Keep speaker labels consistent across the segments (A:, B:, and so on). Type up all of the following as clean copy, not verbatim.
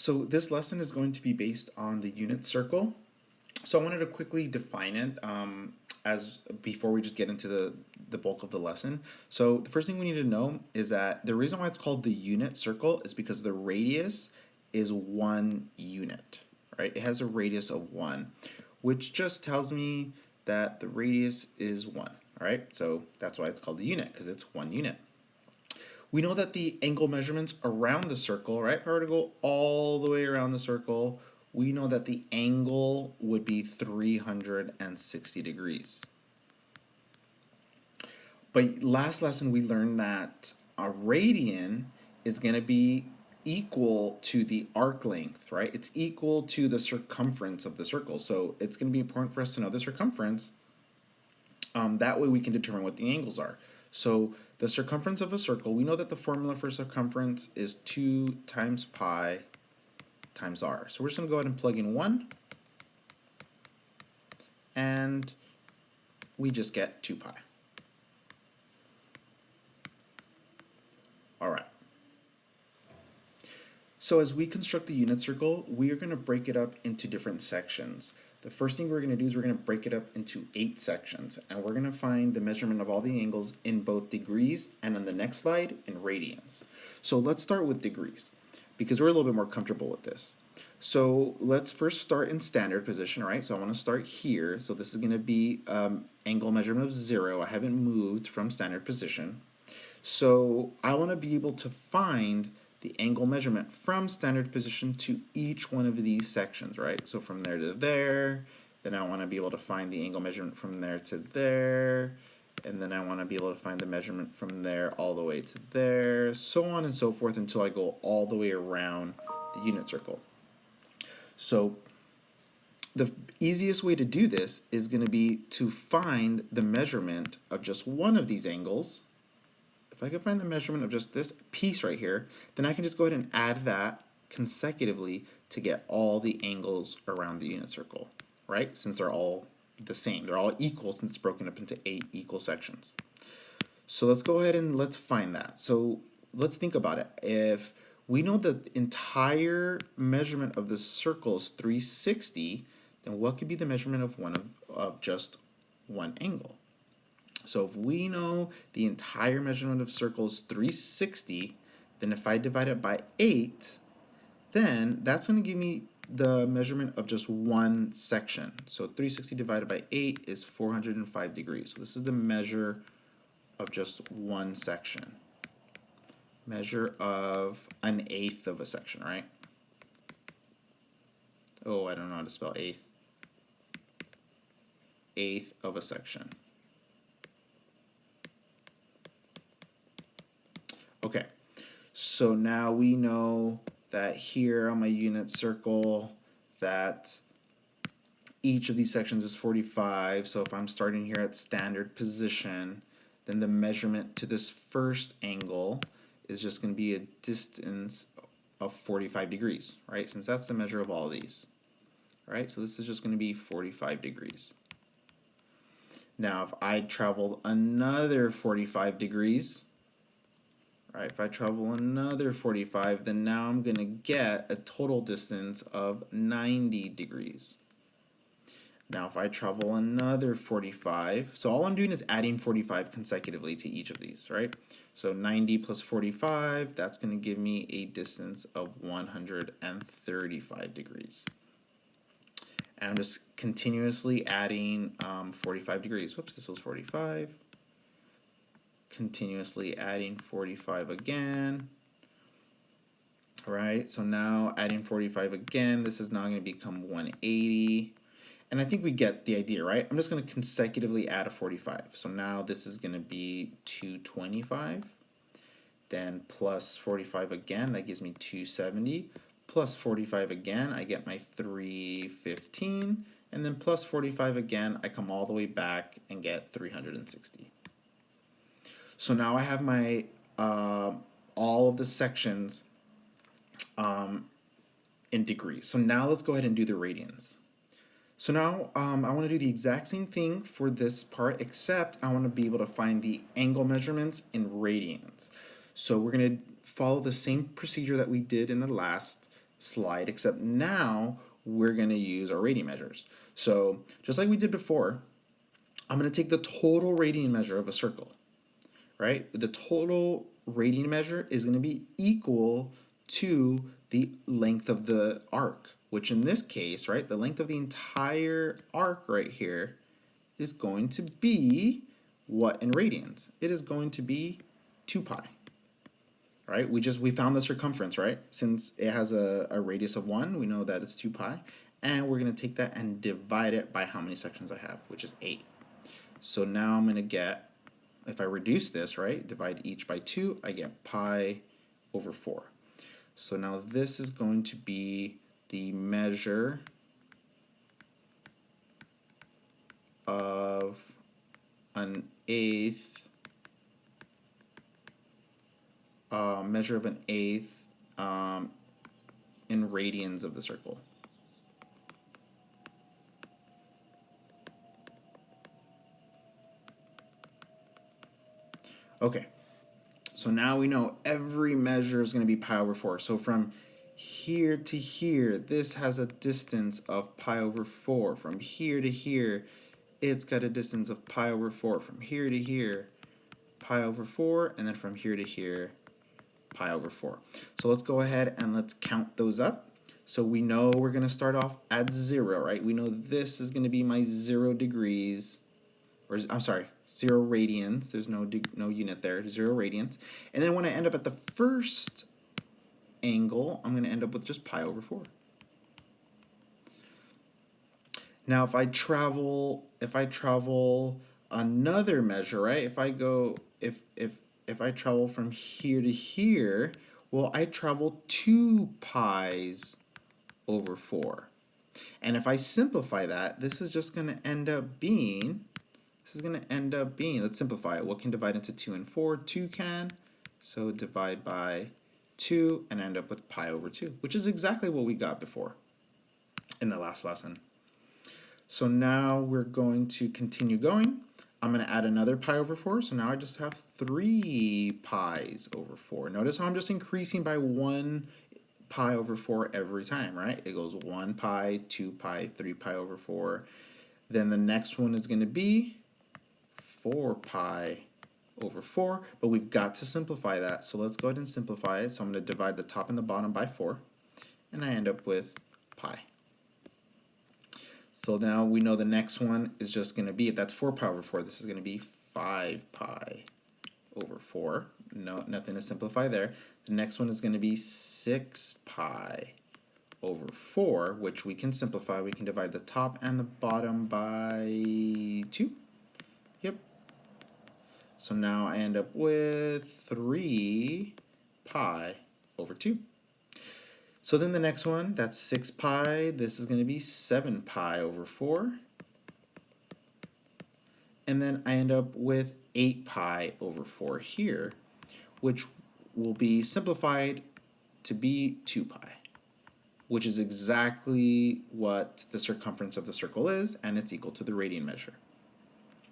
A: So this lesson is going to be based on the unit circle. So I wanted to quickly define it as before we just get into the bulk of the lesson. So the first thing we need to know is that the reason why it's called the unit circle is because the radius is 1 unit, right? It has a radius of 1, which just tells me that the radius is 1, all right? So that's why it's called the unit, because it's 1 unit. We know that the angle measurements around the circle, right? If I were to go all the way around the circle, we know that the angle would be 360 degrees. But last lesson we learned that a radian is going to be equal to the arc length, right? It's equal to the circumference of the circle. So it's going to be important for us to know the circumference. That way we can determine what the angles are. So the circumference of a circle, we know that the formula for circumference is 2 times pi times r. So we're just going to go ahead and plug in 1, and we just get 2 pi. All right. So as we construct the unit circle, we are going to break it up into different sections. The first thing we're going to do is we're going to break it up into 8 sections, and we're going to find the measurement of all the angles in both degrees and on the next slide in radians. So let's start with degrees because we're a little bit more comfortable with this. So let's first start in standard position, right? So I want to start here. So this is going to be angle measurement of 0. I haven't moved from standard position. So I want to be able to find the angle measurement from standard position to each one of these sections, right? So from there to there, then I want to be able to find the angle measurement from there to there, and then I want to be able to find the measurement from there all the way to there, so on and so forth until I go all the way around the unit circle. So the easiest way to do this is going to be to find the measurement of just one of these angles. If I can find the measurement of just this piece right here, then I can just go ahead and add that consecutively to get all the angles around the unit circle, right? Since they're all the same. They're all equal since it's broken up into 8 equal sections. So let's go ahead and let's find that. So let's think about it. If we know the entire measurement of the circle is 360, then what could be the measurement of just one angle? So if we know the entire measurement of circle is 360, then if I divide it by 8, then that's going to give me the measurement of just one section. So 360 divided by 8 is 405 degrees. So this is the measure of just one section. Measure of 1/8 of a section, right? Oh, I don't know how to spell eighth. Eighth of a section. Okay, so now we know that here on my unit circle that each of these sections is 45. So if I'm starting here at standard position, then the measurement to this first angle is just going to be a distance of 45 degrees, right? Since that's the measure of all of these, right? So this is just going to be 45 degrees. Now if I travel another 45 degrees, right, if I travel another 45, then now I'm going to get a total distance of 90 degrees. Now if I travel another 45, so all I'm doing is adding 45 consecutively to each of these, right? So 90 plus 45, that's going to give me a distance of 135 degrees. And I'm just continuously adding 45 degrees. Whoops, this was 45. Continuously adding 45 again. Right, so now adding 45 again, this is now going to become 180. And I think we get the idea, right? I'm just going to consecutively add a 45. So now this is going to be 225. Then plus 45 again, that gives me 270. Plus 45 again, I get my 315. And then plus 45 again, I come all the way back and get 360. So now I have my all of the sections in degrees. So now let's go ahead and do the radians. So now I want to do the exact same thing for this part, except I want to be able to find the angle measurements in radians. So we're going to follow the same procedure that we did in the last slide, except now we're going to use our radian measures. So just like we did before, I'm going to take the total radian measure of a circle, right? The total radian measure is going to be equal to the length of the arc, which in this case, right, the length of the entire arc right here is going to be what in radians? It is going to be 2 pi, right? We found the circumference, right? Since it has a radius of 1, we know that it's 2 pi. And we're going to take that and divide it by how many sections I have, which is 8. So now I'm going to get, if I reduce this, right, divide each by 2, I get pi over 4. So now this is going to be the measure of an eighth, in radians of the circle. Okay, so now we know every measure is going to be pi over 4. So from here to here, this has a distance of pi over 4. From here to here, it's got a distance of pi over 4. From here to here, pi over 4. And then from here to here, pi over 4. So let's go ahead and let's count those up. So we know we're going to start off at 0, right? We know this is going to be my 0 degrees, or I'm sorry, 0 radians. There's no unit there, 0 radians. And then when I end up at the first angle, I'm going to end up with just pi over 4. Now if I travel another measure, right? If I travel from here to here, well, I travel 2 pi's over 4. And if I simplify that, this is just going to end up being, let's simplify it. What can divide into 2 and 4? 2 can. So divide by 2 and end up with pi over 2, which is exactly what we got before in the last lesson. So now we're going to continue going. I'm going to add another pi over 4, so now I just have 3 pi's over 4. Notice how I'm just increasing by 1 pi over 4 every time, right? It goes 1 pi, 2 pi, 3 pi over 4. Then the next one is going to be 4 pi over 4, but we've got to simplify that, so let's go ahead and simplify it. So I'm going to divide the top and the bottom by 4, and I end up with pi. So now we know the next one is just going to be, if that's 4 pi over 4, this is going to be 5 pi over 4. No, nothing to simplify there. The next one is going to be 6 pi over 4, which we can simplify. We can divide the top and the bottom by 2. Yep. So now I end up with 3 pi over 2. So then the next one, that's 6 pi. This is going to be 7 pi over 4. And then I end up with 8 pi over 4 here, which will be simplified to be 2 pi, which is exactly what the circumference of the circle is, and it's equal to the radian measure.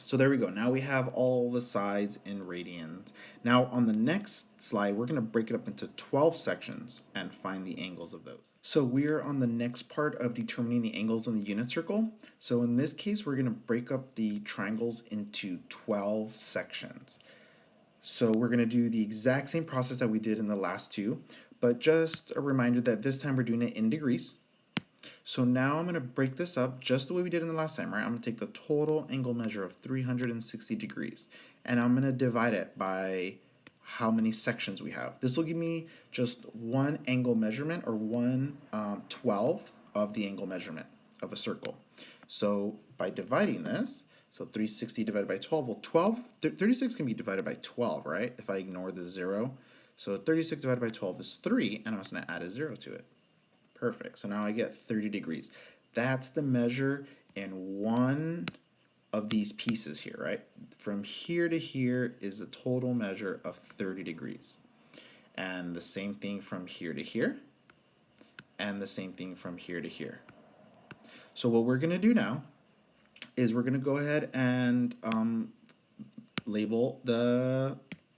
A: So there we go. Now we have all the sides in radians. Now on the next slide, we're going to break it up into 12 sections and find the angles of those. So we're on the next part of determining the angles in the unit circle. So in this case, we're going to break up the triangles into 12 sections. So we're going to do the exact same process that we did in the last two, but just a reminder that this time we're doing it in degrees. So now I'm going to break this up just the way we did in the last time, right? I'm going to take the total angle measure of 360 degrees, and I'm going to divide it by how many sections we have. This will give me just one angle measurement, or 1/12 of the angle measurement of a circle. So by dividing this, so 360 divided by 12, well 36 can be divided by 12, right? If I ignore the 0. So 36 divided by 12 is 3, and I'm just going to add a 0 to it. Perfect. So now I get 30 degrees. That's the measure in one of these pieces here, right? From here to here is a total measure of 30 degrees. And the same thing from here to here, and the same thing from here to here. So what we're going to do now is we're going to go ahead and label the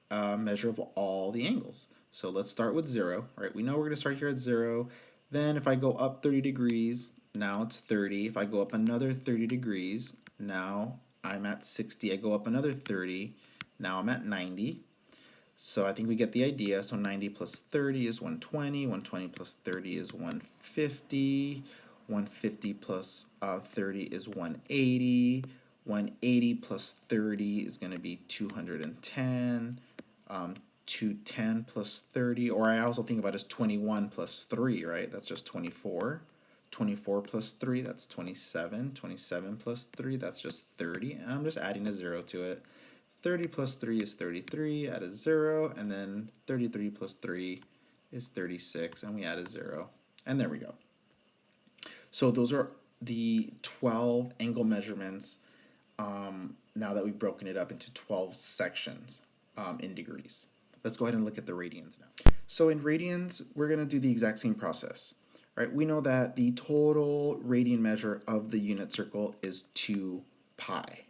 A: measure of all the angles. So let's start with 0, right? We know we're going to start here at 0. Then if I go up 30 degrees, now it's 30. If I go up another 30 degrees, now I'm at 60. I go up another 30, now I'm at 90. So I think we get the idea. So 90 plus 30 is 120. 120 plus 30 is 150. 150 plus 30 is 180. 180 plus 30 is going to be 210. 210 plus 30, or I also think about it as 21 plus 3, right? That's just 24. 24 plus 3, that's 27. 27 plus 3, that's just 30. And I'm just adding a 0 to it. 30 plus 3 is 33, add a 0, and then 33 plus 3 is 36, and we add a 0. And there we go. So those are the 12 angle measurements now that we've broken it up into 12 sections in degrees. Let's go ahead and look at the radians now. So in radians, we're going to do the exact same process. Right? We know that the total radian measure of the unit circle is 2 pi.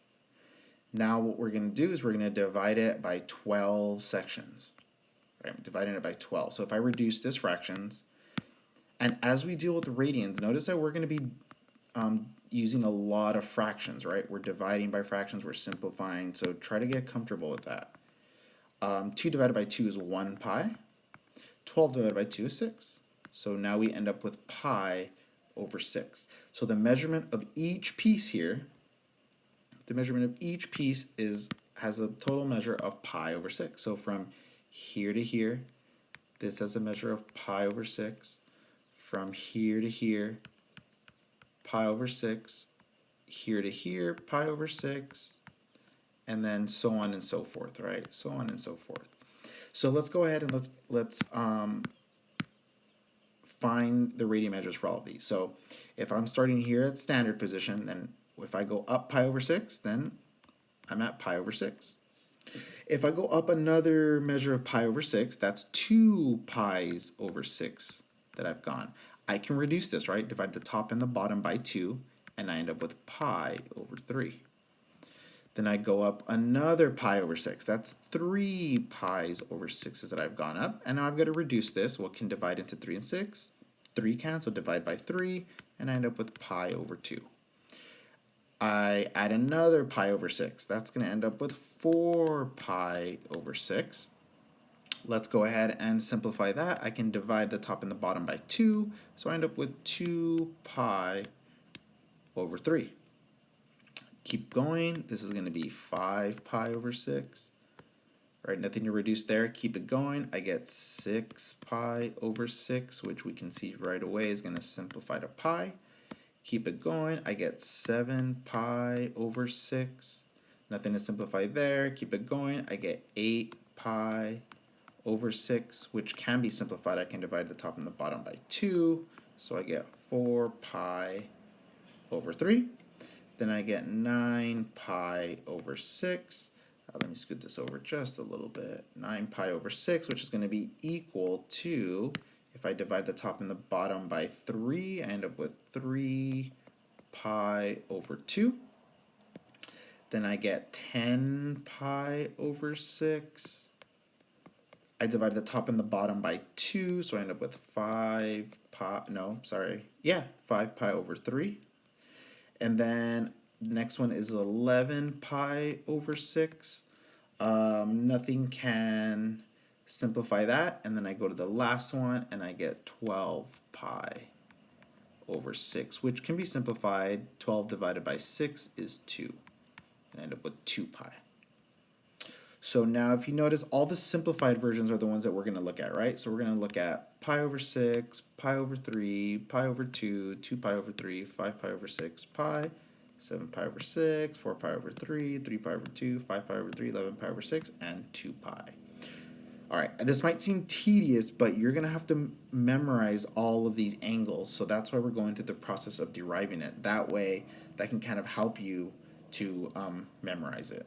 A: Now what we're going to do is we're going to divide it by 12 sections. Right? I'm dividing it by 12. So if I reduce this fractions, and as we deal with radians, notice that we're going to be using a lot of fractions, right? We're dividing by fractions, we're simplifying, so try to get comfortable with that. 2 divided by 2 is 1 pi. 12 divided by 2 is 6. So now we end up with pi over 6. So the measurement of each piece here, has a total measure of pi over 6. So from here to here, this has a measure of pi over 6. From here to here, pi over 6. Here to here, pi over 6. And then so on and so forth, right? So on and so forth. So let's go ahead and let's find the radian measures for all of these. So if I'm starting here at standard position, then if I go up pi over 6, then I'm at pi over 6. If I go up another measure of pi over 6, that's 2 pi's over 6 that I've gone. I can reduce this, right? Divide the top and the bottom by 2, and I end up with pi over 3. Then I go up another pi over 6. That's 3 pi's over 6's that I've gone up. And now I've got to reduce this. What can divide into 3 and 6? 3 can, so divide by 3, and I end up with pi over 2. I add another pi over 6. That's going to end up with 4 pi over 6. Let's go ahead and simplify that. I can divide the top and the bottom by 2, so I end up with 2 pi over 3. Keep going. This is going to be 5 pi over 6. Right, nothing to reduce there. Keep it going. I get 6 pi over 6, which we can see right away is going to simplify to pi. Keep it going. I get 7 pi over 6. Nothing to simplify there. Keep it going. I get 8 pi over 6, which can be simplified. I can divide the top and the bottom by 2. So I get 4 pi over 3. Then I get 9 pi over 6. Let me scoot this over just a little bit. 9 pi over 6, which is going to be equal to, if I divide the top and the bottom by 3, I end up with 3 pi over 2. Then I get 10 pi over 6. I divide the top and the bottom by 2, so I end up with 5 pi over 3. And then next one is 11 pi over 6. Nothing can simplify that. And then I go to the last one and I get 12 pi over 6, which can be simplified. 12 divided by 6 is 2. And I end up with 2 pi. So now if you notice, all the simplified versions are the ones that we're going to look at, right? So we're going to look at pi over 6, pi over 3, pi over 2, 2 pi over 3, 5 pi over 6, pi, 7 pi over 6, 4 pi over 3, 3 pi over 2, 5 pi over 3, 11 pi over 6, and 2 pi. All right, this might seem tedious, but you're going to have to memorize all of these angles. So that's why we're going through the process of deriving it. That way, that can kind of help you to memorize it.